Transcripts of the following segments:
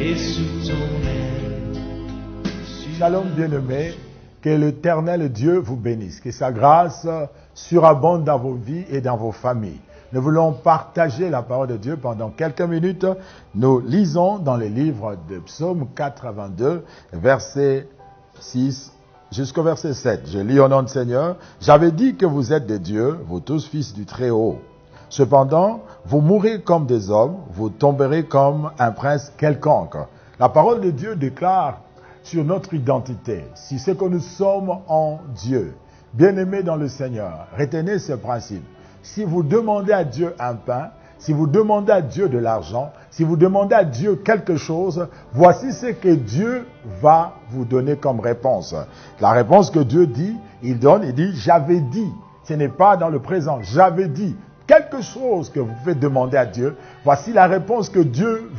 et sous ton aile. Shalom bien-aimés, que l'Éternel Dieu vous bénisse, que sa grâce surabonde dans vos vies et dans vos familles. Nous voulons partager la parole de Dieu pendant quelques minutes. Nous lisons dans les livres de Psaume 82, verset 6 jusqu'au verset 7. Je lis au nom du Seigneur. J'avais dit que vous êtes des dieux, vous tous fils du Très-Haut. Cependant, vous mourrez comme des hommes, vous tomberez comme un prince quelconque. La parole de Dieu déclare sur notre identité, si c'est que nous sommes en Dieu, bien-aimés dans le Seigneur, retenez ce principe. Si vous demandez à Dieu un pain, si vous demandez à Dieu de l'argent, si vous demandez à Dieu quelque chose, voici ce que Dieu va vous donner comme réponse. La réponse que Dieu dit, il dit, j'avais dit. Ce n'est pas dans le présent, j'avais dit. Quelque chose que vous pouvez demander à Dieu, voici la réponse que Dieu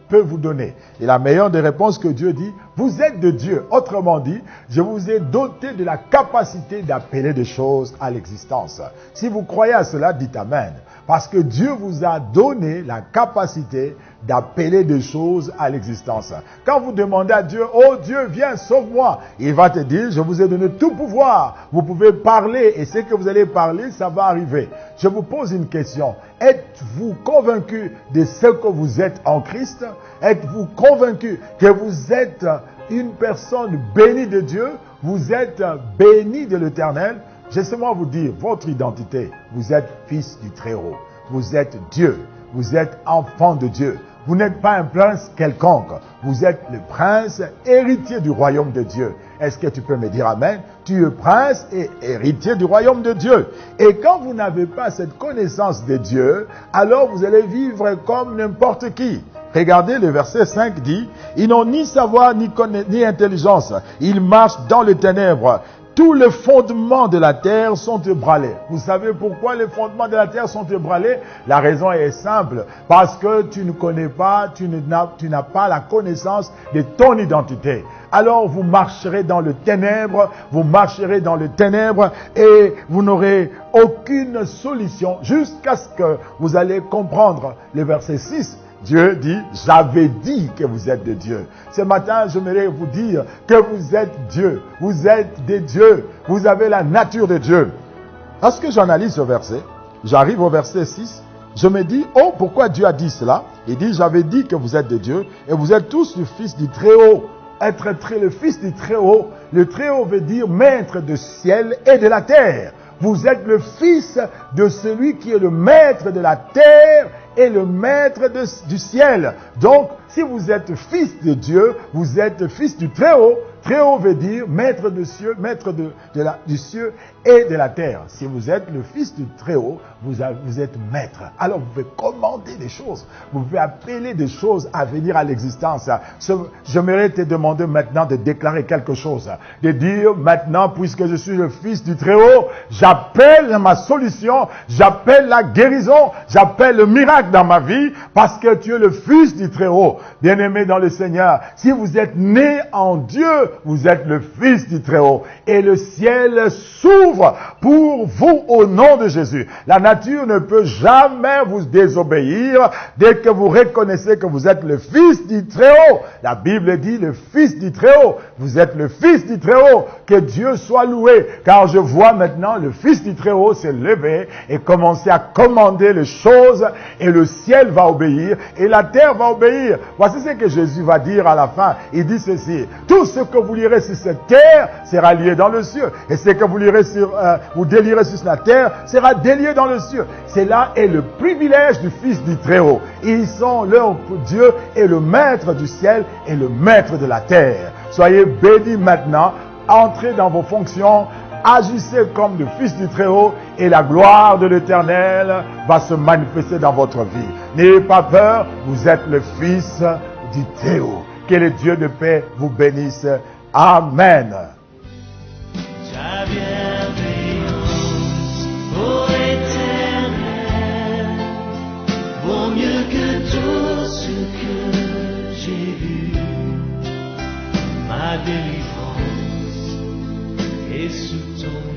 peut vous donner. Et la meilleure des réponses que Dieu dit, vous êtes de Dieu. Autrement dit, je vous ai doté de la capacité d'appeler des choses à l'existence. Si vous croyez à cela, dites Amen. Parce que Dieu vous a donné la capacité d'appeler des choses à l'existence. Quand vous demandez à Dieu, oh Dieu, viens, sauve-moi, il va te dire, je vous ai donné tout pouvoir. Vous pouvez parler et ce que vous allez parler, ça va arriver. Je vous pose une question. Êtes-vous convaincu de ce que vous êtes en Christ? Êtes-vous convaincu que vous êtes une personne bénie de Dieu? Vous êtes béni de l'Éternel? Laissez-moi vous dire, votre identité, vous êtes fils du Très-Haut. Vous êtes Dieu. Vous êtes enfant de Dieu. Vous n'êtes pas un prince quelconque. Vous êtes le prince héritier du royaume de Dieu. Est-ce que tu peux me dire Amen? Tu es prince et héritier du royaume de Dieu. Et quand vous n'avez pas cette connaissance de Dieu, alors vous allez vivre comme n'importe qui. Regardez, le verset 5 dit, « Ils n'ont ni savoir ni intelligence. Ils marchent dans les ténèbres. Tous les fondements de la terre sont ébranlés. » Vous savez pourquoi les fondements de la terre sont ébranlés? La raison est simple. Parce que tu ne connais pas, tu n'as pas la connaissance de ton identité. Alors vous marcherez dans les ténèbres, vous marcherez dans les ténèbres et vous n'aurez aucune solution jusqu'à ce que vous allez comprendre le verset 6. Dieu dit, j'avais dit que vous êtes de Dieu. Ce matin, j'aimerais vous dire que vous êtes Dieu. Vous êtes des dieux. Vous avez la nature de Dieu. Lorsque j'analyse ce verset, j'arrive au verset 6, je me dis, oh, pourquoi Dieu a dit cela? Il dit, j'avais dit que vous êtes de Dieu et vous êtes tous le fils du Très-Haut. Être le fils du Très-Haut, le Très-Haut veut dire maître du ciel et de la terre. Vous êtes le fils de celui qui est le maître de la terre et le maître du ciel. Donc, si vous êtes fils de Dieu, vous êtes fils du Très-Haut. Très-Haut veut dire maître du ciel, du ciel et de la terre. Si vous êtes le fils du Très-Haut, vous êtes maître. Alors, vous pouvez commander des choses. Vous pouvez appeler des choses à venir à l'existence. J'aimerais te demander maintenant de déclarer quelque chose. De dire maintenant, puisque je suis le fils du Très-Haut, j'appelle ma solution, j'appelle la guérison, j'appelle le miracle dans ma vie, parce que tu es le fils du Très-Haut. Bien-aimé dans le Seigneur, si vous êtes né en Dieu, vous êtes le fils du Très-Haut. Et le ciel s'ouvre pour vous au nom de Jésus. La nature ne peut jamais vous désobéir dès que vous reconnaissez que vous êtes le fils du Très-Haut. La Bible dit le fils du Très-Haut. Vous êtes le fils du Très-Haut. Que Dieu soit loué. Car je vois maintenant le fils du Très-Haut se lever et commencer à commander les choses et le ciel va obéir et la terre va obéir. Voici ce que Jésus va dire à la fin. Il dit ceci. Tout ce que vous lirez sur cette terre sera lié dans le ciel. Et ce que vous lirez vous délirez sur la terre sera délié dans le ciel. Cela est le privilège du fils du Très-Haut. Ils sont leur Dieu et le maître du ciel et le maître de la terre. Soyez bénis maintenant. Entrez dans vos fonctions. Agissez comme le fils du Très-Haut et la gloire de l'Éternel va se manifester dans votre vie. N'ayez pas peur, vous êtes le fils du Très-Haut. Que le Dieu de paix vous bénisse. Amen. Ta bienveillance, ô Éternel, vaut mieux que tout ce que j'ai vu. Ma délivrance est sous ton